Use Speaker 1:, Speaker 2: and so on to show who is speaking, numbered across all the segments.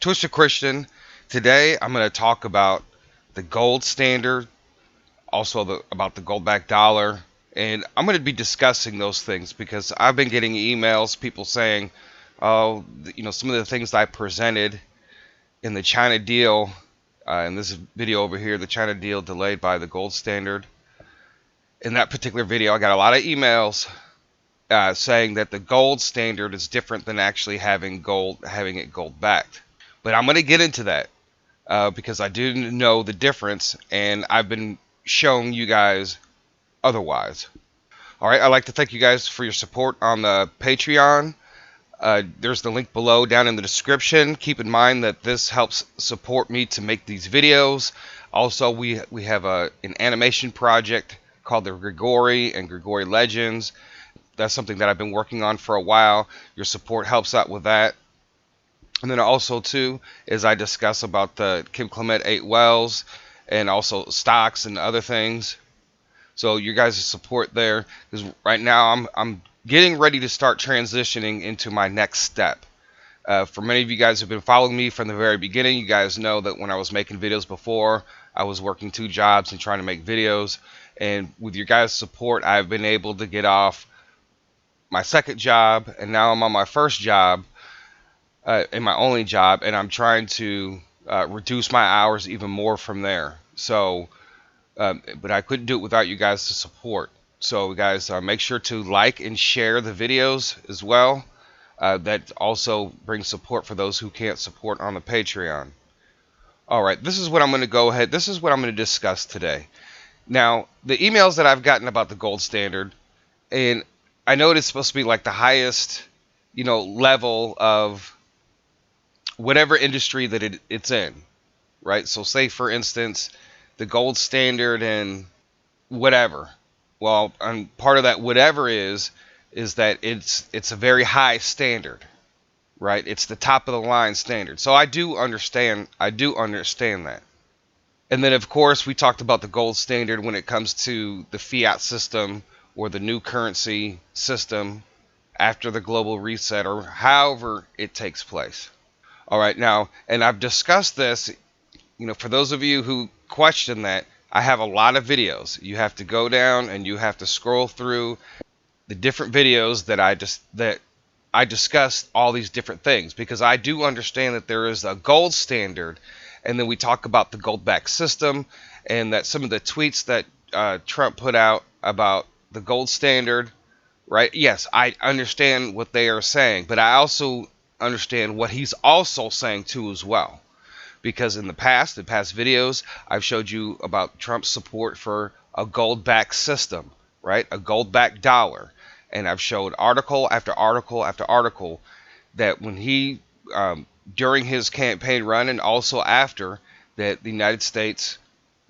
Speaker 1: Twisted Christian. Today I'm going to talk about the gold standard, also about the gold backed dollar, and I'm going to be discussing those things because I've been getting emails, people saying, oh, some of the things that I presented in the China deal, in this video over here, the China deal delayed by the gold standard. In that particular video, I got a lot of emails saying that the gold standard is different than actually having it gold backed. But I'm going to get into that because I do know the difference, and I've been showing you guys otherwise. All right, I'd like to thank you guys for your support on the Patreon. There's the link below down in the description. Keep in mind that this helps support me to make these videos. Also, we have an animation project called the Grigori and Grigori Legends. That's something that I've been working on for a while. Your support helps out with that. And then also too, as I discuss about the Kim Clement 8 wells and also stocks and other things. So you guys' support there, because right now I'm getting ready to start transitioning into my next step. For many of you guys who've been following me from the very beginning, you guys know that when I was making videos before, I was working 2 jobs and trying to make videos. And with your guys' support, I've been able to get off my second job, and now I'm on my first job. In my only job, and I'm trying to reduce my hours even more from there. So, but I couldn't do it without you guys' support. So, guys, make sure to like and share the videos as well. That also brings support for those who can't support on the Patreon. All right, this is what I'm going to go ahead. This is what I'm going to discuss today. Now, the emails that I've gotten about the gold standard, and I know it's supposed to be like the highest, level of whatever industry that it's in, right? So say, for instance, the gold standard and whatever. Well, part of that whatever is that it's a very high standard, right? It's the top of the line standard. So I do understand that. And then, of course, we talked about the gold standard when it comes to the fiat system or the new currency system after the global reset, or however it takes place. All right, now, and I've discussed this, for those of you who question that, I have a lot of videos. You have to go down and you have to scroll through the different videos that I discussed all these different things, because I do understand that there is a gold standard, and then we talk about the gold back system, and that some of the tweets that Trump put out about the gold standard, right? Yes, I understand what they are saying, but I also understand what he's also saying too as well, because in the past videos, I've showed you about Trump's support for a gold backed system, right? A gold backed dollar, and I've showed article after article after article that when he during his campaign run and also after, that the United States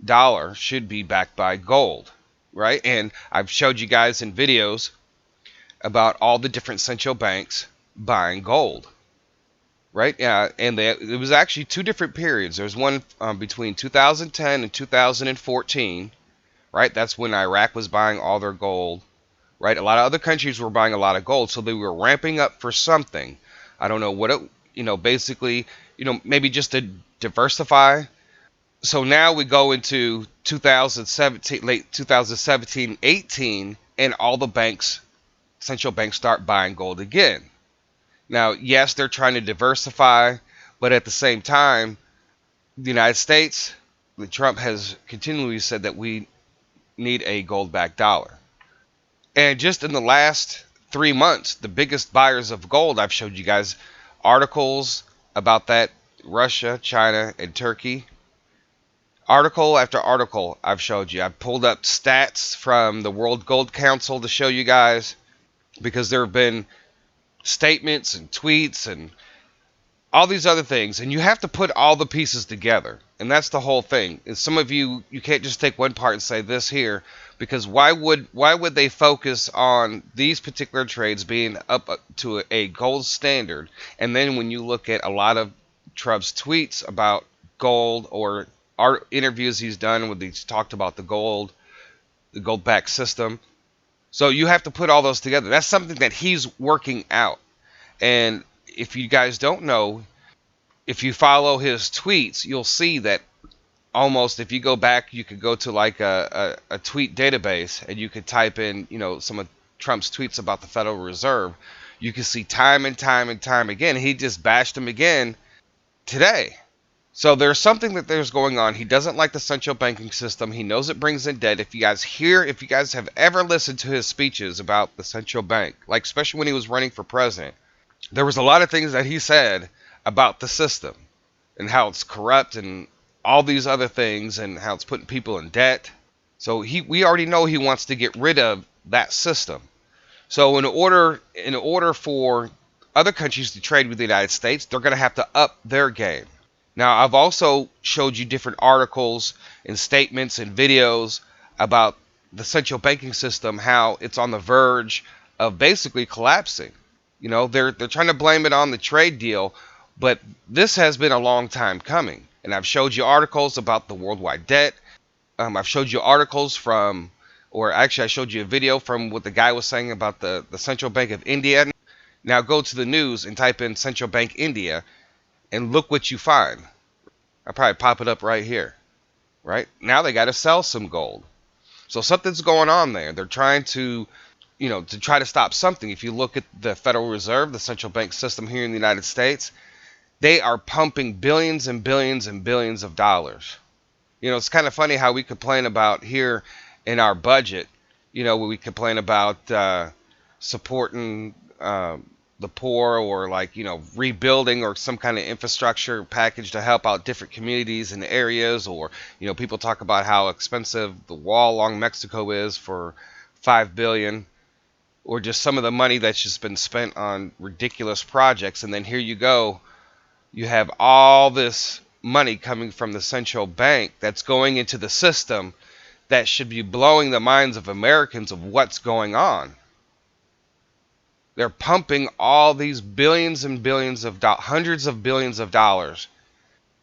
Speaker 1: dollar should be backed by gold, right? And I've showed you guys in videos about all the different central banks buying gold. Right, yeah, and it was actually 2 different periods. There's one between 2010 and 2014, right? That's when Iraq was buying all their gold, right? A lot of other countries were buying a lot of gold, so they were ramping up for something. I don't know what it, basically, maybe just to diversify. So now we go into 2017, late 2017, 18, and all the central banks start buying gold again. Now, yes, they're trying to diversify, but at the same time, the United States, Trump has continually said that we need a gold-backed dollar. And just in the last 3 months, the biggest buyers of gold, I've showed you guys articles about that, Russia, China, and Turkey. Article after article I've showed you. I've pulled up stats from the World Gold Council to show you guys, because there have been statements and tweets and all these other things, and you have to put all the pieces together, and that's the whole thing. Is some of you can't just take one part and say this here, because why would they focus on these particular trades being up to a gold standard, and then when you look at a lot of Trump's tweets about gold or our interviews he's done when he's talked about the gold back system. So you have to put all those together. That's something that he's working out. And if you guys don't know, if you follow his tweets, you'll see that almost, if you go back, you could go to like a tweet database and you could type in, some of Trump's tweets about the Federal Reserve. You can see time and time and time again. He just bashed him again today. So there's something that there's going on. He doesn't like the central banking system. He knows it brings in debt. If you guys have ever listened to his speeches about the central bank, like especially when he was running for president, there was a lot of things that he said about the system and how it's corrupt and all these other things and how it's putting people in debt. So we already know he wants to get rid of that system. So in order for other countries to trade with the United States, they're going to have to up their game. Now, I've also showed you different articles and statements and videos about the central banking system, how it's on the verge of basically collapsing. They're trying to blame it on the trade deal, but this has been a long time coming. And I've showed you articles about the worldwide debt. I've showed you articles I showed you a video from what the guy was saying about the Central Bank of India. Now go to the news and type in Central Bank India and look what you find. I'll probably pop it up right here. Right? Now they got to sell some gold. So something's going on there. They're trying to try to stop something. If you look at the Federal Reserve, the central bank system here in the United States, they are pumping billions and billions and billions of dollars. It's kind of funny how we complain about here in our budget, when we complain about supporting the poor or rebuilding or some kind of infrastructure package to help out different communities and areas, or people talk about how expensive the wall along Mexico is for $5 billion, or just some of the money that's just been spent on ridiculous projects. And then here you go, you have all this money coming from the central bank that's going into the system that should be blowing the minds of Americans of what's going on. They're pumping all these billions and billions of hundreds of billions of dollars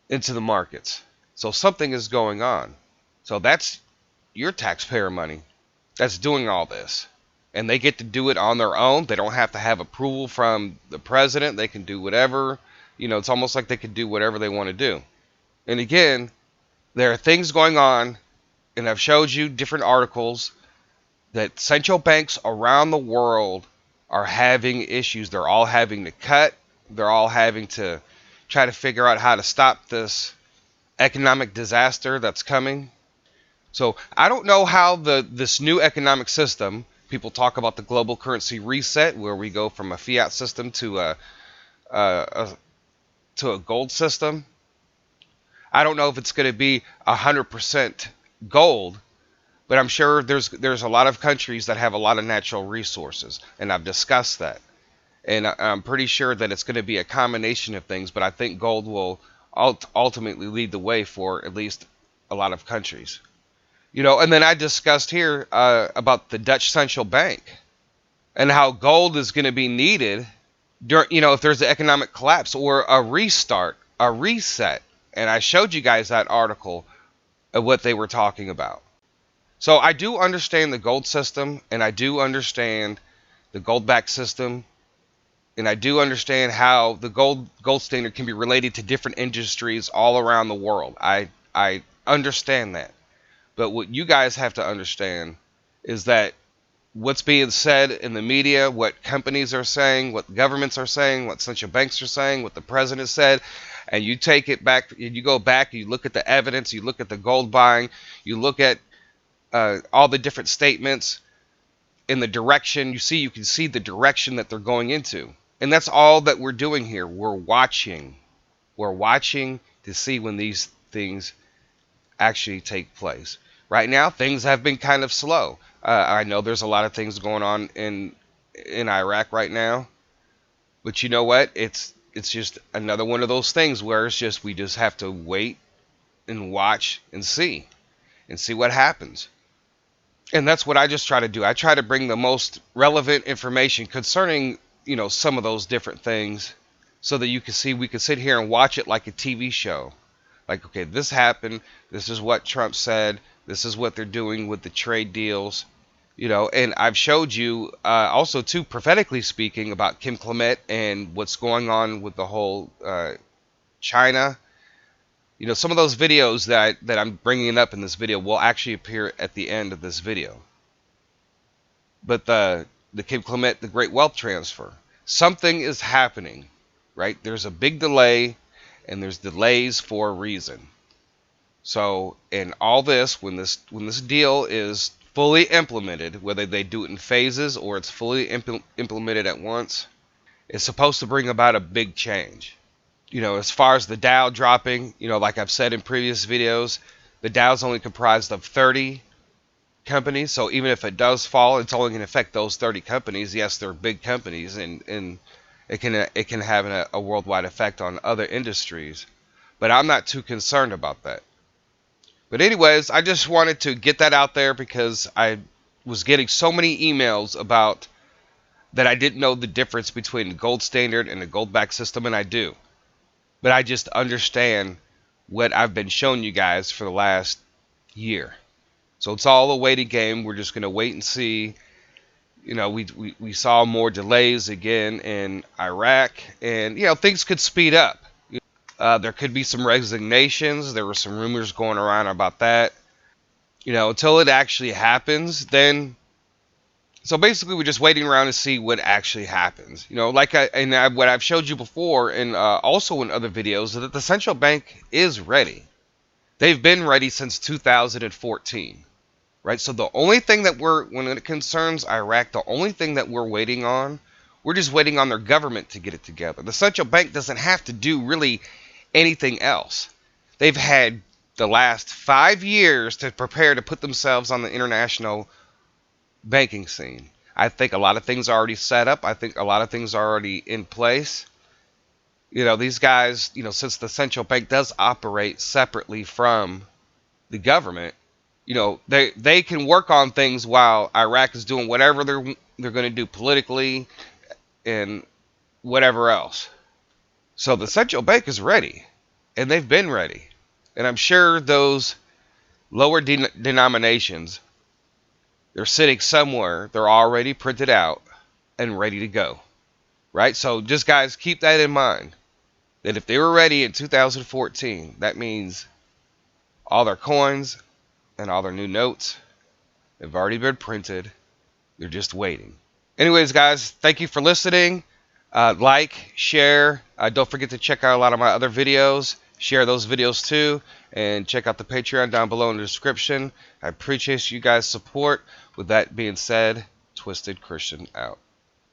Speaker 1: into the markets. So something is going on. So that's your taxpayer money that's doing all this. And they get to do it on their own. They don't have to have approval from the president. They can do whatever. It's almost like they can do whatever they want to do. And again, there are things going on, and I've showed you different articles that central banks around the world are having issues. They're all having to cut. They're all having to try to figure out how to stop this economic disaster that's coming. So I don't know how this new economic system, people talk about the global currency reset, where we go from a fiat system to a gold system. I don't know if it's going to be 100% gold, but I'm sure there's a lot of countries that have a lot of natural resources, and I've discussed that. And I'm pretty sure that it's going to be a combination of things, but I think gold will ultimately lead the way for at least a lot of countries. And then I discussed here about the Dutch central bank and how gold is going to be needed during, if there's an economic collapse or a restart, a reset. And I showed you guys that article of what they were talking about. So I do understand the gold system, and I do understand the gold-backed system, and I do understand how the gold standard can be related to different industries all around the world. I understand that. But what you guys have to understand is that what's being said in the media, what companies are saying, what governments are saying, what central banks are saying, what the president said, and you take it back, and you go back, you look at the evidence, you look at the gold buying, you look at all the different statements in the direction, you can see the direction that they're going into. And that's all that we're doing here. We're watching. We're watching to see when these things actually take place. Right now, things have been kind of slow. I know there's a lot of things going on in Iraq right now, but you know what? It's just another one of those things where we just have to wait and watch and see what happens. And that's what I just try to do. I try to bring the most relevant information concerning, some of those different things, so that you can see, we can sit here and watch it like a TV show. Like, okay, this happened. This is what Trump said. This is what they're doing with the trade deals. And I've showed you also, too, prophetically speaking, about Kim Clement and what's going on with the whole China. You know, some of those videos that I'm bringing up in this video will actually appear at the end of this video. But the Kid Clement, the Great Wealth Transfer, something is happening, right? There's a big delay, and there's delays for a reason. So, in all this, when this deal is fully implemented, whether they do it in phases or it's fully implemented at once, it's supposed to bring about a big change. You know, as far as the Dow dropping, you know, like I've said in previous videos, the Dow's only comprised of 30 companies. So even if it does fall, it's only going to affect those 30 companies. Yes, they're big companies, and it can have a worldwide effect on other industries. But I'm not too concerned about that. But anyways, I just wanted to get that out there because I was getting so many emails about that I didn't know the difference between the gold standard and the gold back system, and I do. But I just understand what I've been showing you guys for the last year. So it's all a waiting game. We're just going to wait and see. You know, we saw more delays again in Iraq, and, you know, things could speed up. There could be some resignations. There were some rumors going around about that. You know, until it actually happens, then... So basically, we're just waiting around to see what actually happens. You know, like what I've showed you before, and also in other videos, that the central bank is ready. They've been ready since 2014, right? So the only thing that when it concerns Iraq, the only thing that we're waiting on, we're just waiting on their government to get it together. The central bank doesn't have to do really anything else. They've had the last 5 years to prepare to put themselves on the international banking scene. I think a lot of things are already set up. I think a lot of things are already in place. You know, these guys, you know, since the central bank does operate separately from the government, you know, they can work on things while Iraq is doing whatever they're going to do politically and whatever else. So the central bank is ready, and they've been ready. And I'm sure those lower denominations, they're sitting somewhere. They're already printed out and ready to go, right? So just, guys, keep that in mind, that if they were ready in 2014, that means all their coins and all their new notes have already been printed. They're just waiting. Anyways, guys, thank you for listening. Like, share. Don't forget to check out a lot of my other videos. Share those videos too, and check out the Patreon down below in the description. I appreciate you guys' support. With that being said, Twisted Christian out.